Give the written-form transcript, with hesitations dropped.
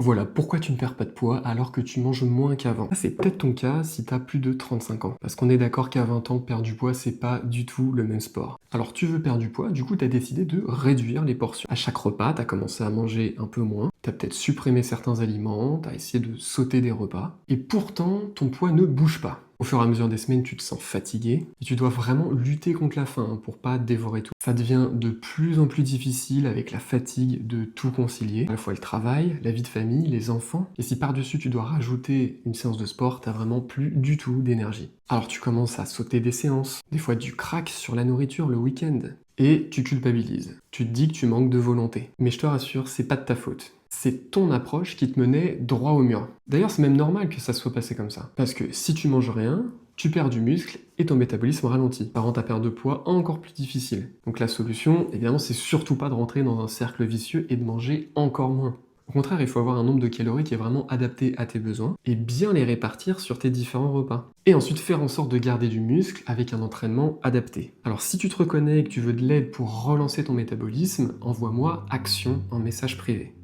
Voilà pourquoi tu ne perds pas de poids alors que tu manges moins qu'avant. Ça, c'est peut-être ton cas si tu as plus de 35 ans. Parce qu'on est d'accord qu'à 20 ans, perdre du poids, c'est pas du tout le même sport. Alors tu veux perdre du poids, du coup tu as décidé de réduire les portions. À chaque repas, tu as commencé à manger un peu moins, tu as peut-être supprimé certains aliments, tu as essayé de sauter des repas, et pourtant ton poids ne bouge pas. Au fur et à mesure des semaines, tu te sens fatigué et tu dois vraiment lutter contre la faim pour pas dévorer tout. Ça devient de plus en plus difficile avec la fatigue de tout concilier, à la fois le travail, la vie de famille, les enfants, et si par-dessus tu dois rajouter une séance de sport, t'as vraiment plus du tout d'énergie. Alors tu commences à sauter des séances, des fois tu craques sur la nourriture le week-end, et tu culpabilises. Tu te dis que tu manques de volonté. Mais je te rassure, c'est pas de ta faute. C'est ton approche qui te menait droit au mur. D'ailleurs, c'est même normal que ça soit passé comme ça. Parce que si tu manges rien, tu perds du muscle et ton métabolisme ralentit. Ça rend ta perte de poids encore plus difficile. Donc la solution, évidemment, c'est surtout pas de rentrer dans un cercle vicieux et de manger encore moins. Au contraire, il faut avoir un nombre de calories qui est vraiment adapté à tes besoins et bien les répartir sur tes différents repas. Et ensuite faire en sorte de garder du muscle avec un entraînement adapté. Alors si tu te reconnais et que tu veux de l'aide pour relancer ton métabolisme, envoie-moi action en message privé.